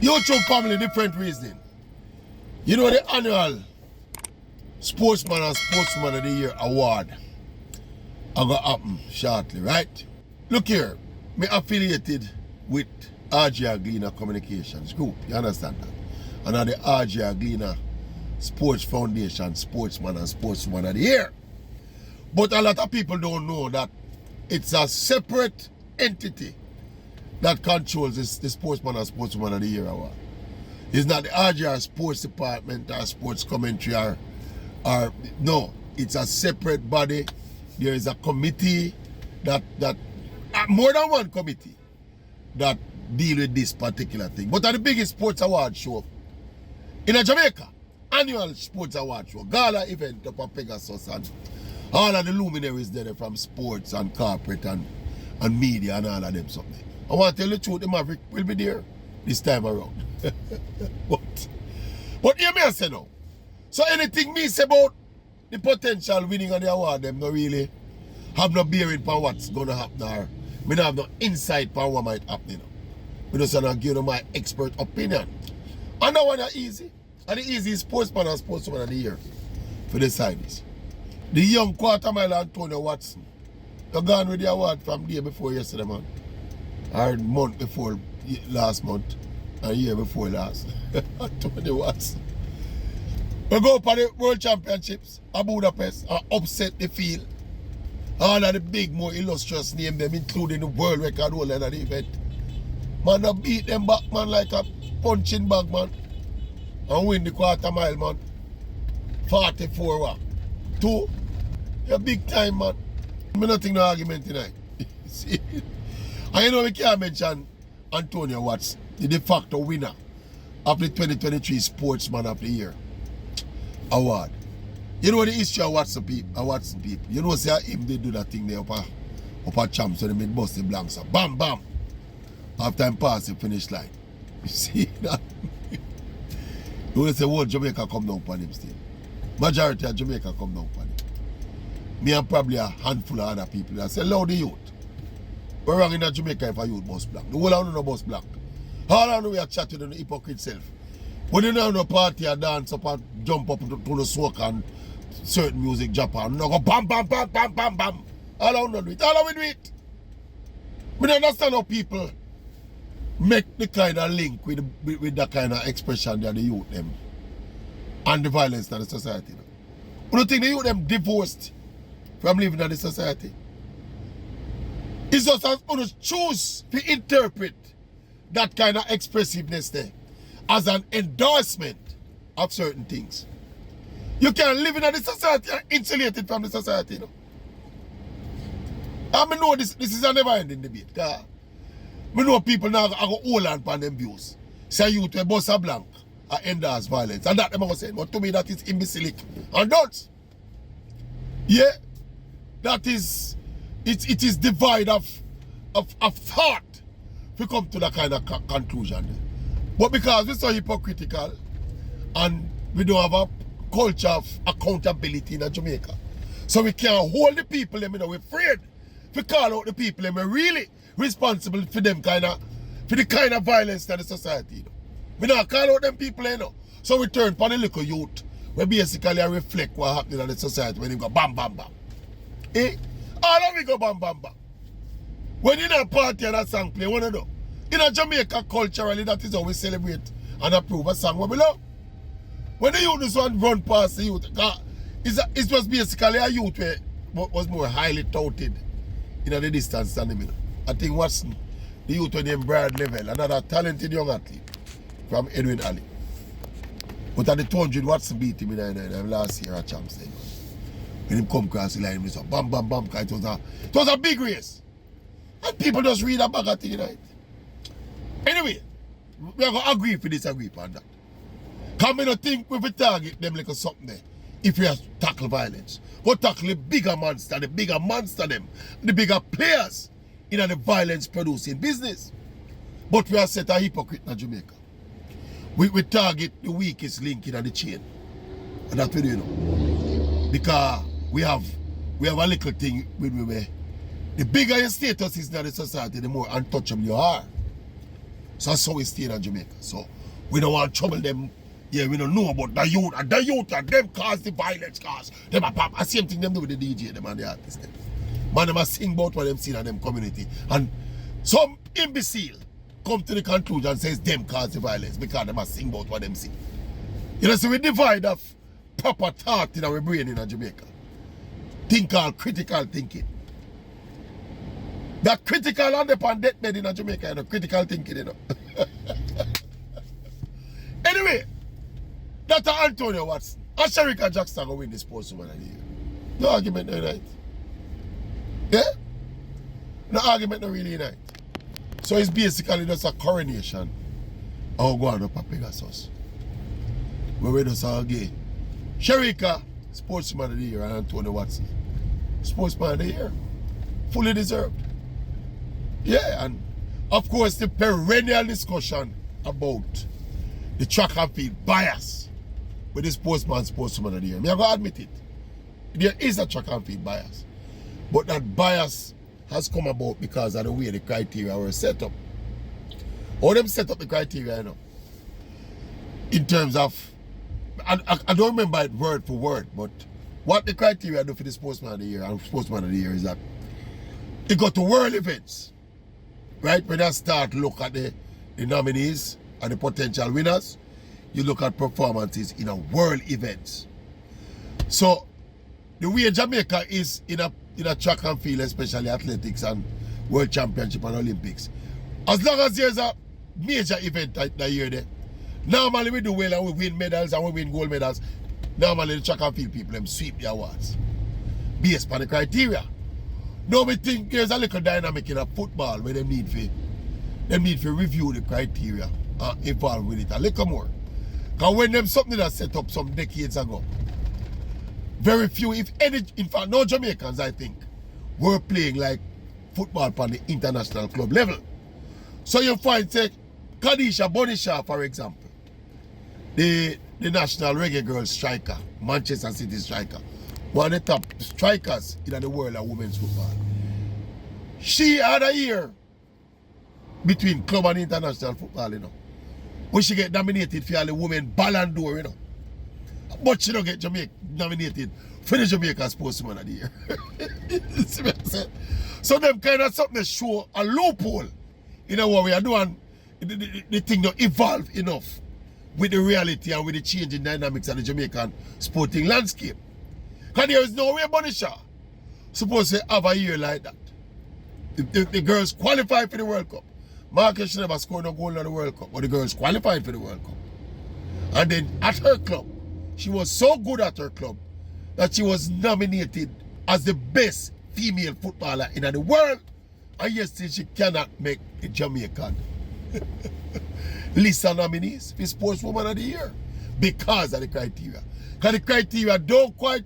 YouTube family, different reasoning. You know the annual Sportsman and Sportswoman of the Year award are going to happen shortly, right? Look here, me affiliated with RJ Aglina Communications Group, you understand that? And at the RJ Aglina Sports Foundation, Sportsman and Sportswoman of the Year. But a lot of people don't know that it's a separate entity that controls the Sportsman and Sportswoman of the Year award. It's not the RJR Sports Department or Sports Commentary or no, it's a separate body. There is a committee that more than one committee that deal with this particular thing. But at the biggest sports award show in Jamaica, annual sports award show, gala event up at Pegasus, and all of the luminaries there from sports and corporate and media and all of them something. I want to tell you the truth, the Maverick will be there this time around. But hear me I say now. So anything me say about the potential winning of the award, them not really have no bearing on what's gonna happen or me not have no insight on what might happen. I just want to give you my expert opinion. And that one is easy. And the easy Sportsman and Sportswoman of the Year for the signees. The young quarter mile Antonio Watson. You gone with the award from day before yesterday, man. Or month before last month. A year before last. Antonio Watson. We go for the World Championships at Budapest and upset the field. All of the big, more illustrious names, them including the world record holder at the event. Man, I beat them back, man, like a punching bag, man. And win the quarter mile, man. 44 what? 2. You're big time, man. Me not think no argument tonight. See? And you know we can't mention Antonio Watson, the de facto winner of the 2023 Sportsman of the Year award. You know the history of Watson people. You know say him they do that thing there up a champ, so they made bust the blanks. Bam bam. After him pass the finish line. You see that? You will say whole Jamaica come down upon him still. Majority of Jamaica come down upon him. Me and probably a handful of other people that say, "Lord, the youth. We're wrong in Jamaica if a youth bus black. The whole of no bus black. All I know we are chatting on the hypocrite self. When you know no party or dance up and jump up to the smoke and certain music Japan, no go bam bam bam bam bam bam. All I know do it. All I do it. We don't understand how people make the kind of link with that kind of expression that the youth them and the violence in the society. We don't think the youth them divorced from living in the society. It's just as we choose to interpret that kind of expressiveness there as an endorsement of certain things. You can't live in the society and insulated from the society. You know? And I know this is a never-ending debate. We know people now go hold on upon them views. Say you to a boss a blank and endorse violence. And that them are saying. But to me that is imbecilic. And that, yeah, that is, it is divide of thought to come to that kind of conclusion. But because we're so hypocritical and we don't have a culture of accountability in Jamaica, so we can't hold the people them, you know, we're afraid to call out the people them, we're really responsible for them for the kind of violence in the society. You know. We don't call out them people, you know. So we turn for the little youth, we basically reflect what happening in the society when they go bam bam bam. Eh? All of we go bam bam bam. When you're in a party and a song play, what do you do? In a Jamaica culturally, that is how we celebrate and approve a song what we love. When the youth just want run past the youth, it was basically a youth where was more highly touted in the distance than him. I think Watson, the youth on the Brad level, another talented young athlete from Edwin Alley. But at the 200, Watson beat him in the last year at Champs. When him come across the line, he said, bam, bam, bam, it was a big race. And people just read a bag of thing, right? Anyway, we are going to agree for disagree on that. Because we don't think we will target them like something there if we have to tackle violence. Go tackle the bigger monster them, the bigger players in the violence producing business. But we are set a hypocrite in Jamaica. We target the weakest link in the chain. And that's what we do, you know. Because we have a little thing with me where the bigger your status is in the society, the more untouchable you are. So that's how we stay in Jamaica. So we don't want to trouble them. Yeah, we don't know about the youth. And the youth and them cause the violence cause. Them a pop. The same thing them do with the DJ, them and the artists. Them. Man, them a sing about what them see in them community. And some imbecile come to the conclusion and says them cause the violence because them a sing about what them see. You know, so we divide of proper thought in our brain in Jamaica. Think called critical thinking. That critical on the deathbed in Jamaica, you know, critical thinking, you know. Anyway, Dr. Antonio Watson and Sherika Jackson will win the Sportswoman of the Year. No argument, no right. Yeah? No argument, no really right. So it's basically just a coronation of going up a Pegasus. Where we just all gay. Sherika, Sportsman of the Year, and Antonio Watson, Sportsman of the Year. Fully deserved. Yeah, and of course the perennial discussion about the track and field bias with the sportswoman of the year. I'm going to admit it. There is a track and field bias. But that bias has come about because of the way the criteria were set up. How them set up the criteria, you know, in terms of, I don't remember it word for word, but what the criteria do for the Sportsman of the Year and Sportsman of the Year is that it got to world events. Right? When I start look at the nominees and the potential winners, you look at performances in a world events. So the way Jamaica is in a track and field, especially athletics and world championship and Olympics, as long as there's a major event that year there, normally we do well and we win medals and we win gold medals. Normally the track and field people them sweep the awards based on the criteria. Now we think there's a little dynamic in a football where they need to review the criteria and involve with it a little more. Because when them something that set up some decades ago, very few, if any, in fact no Jamaicans I think, were playing like football on the international club level. So you find say Khadija Bonisha, for example, the national reggae girl striker, Manchester City striker, one of the top strikers in the world of women's football. She had a year between club and international football, you know, when she get nominated for all the women Ballon d'Or, you know. But she don't get nominated for the Jamaica Sportsman of the Year. So them kind of something that show a loophole in what we are doing. The thing don't evolve enough with the reality and with the changing dynamics of the Jamaican sporting landscape. Because there is no way Bonisha supposed to have a year like that. The girls qualified for the World Cup. Marcus should never scored no goal in the World Cup, but the girls qualified for the World Cup. And then at her club, she was so good at her club that she was nominated as the best female footballer in the world. And yet still she cannot make a Jamaican list of nominees for Sportswoman of the Year because of the criteria. Because the criteria don't quite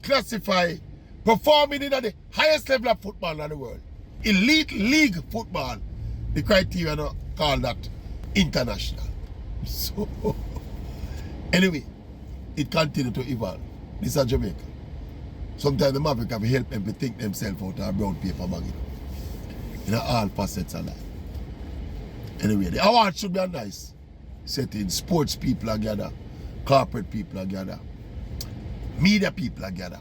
classify performing in the highest level of football in the world. Elite league football, the criteria not call that international. So anyway, it continues to evolve. This is Jamaica. Sometimes the Maverick have to help them to think themselves out of a brown paper bag, you know, in all facets of life. Anyway, the award should be a nice setting. Sports people are gathered, corporate people are gathered, media people are gathered,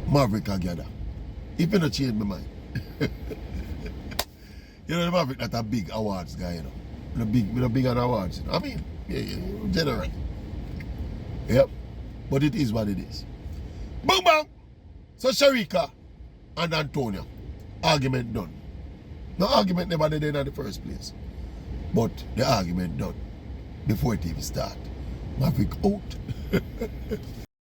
Maverick are gathered. If you don't change my mind. You know, the Maverick not a big awards guy, you know. With a big awards, you know. I mean, yeah, generally. Yep. But it is what it is. Boom bang! So Sherika and Antonio, argument done. No argument never did in the first place. But the argument done before it even start. Maverick out.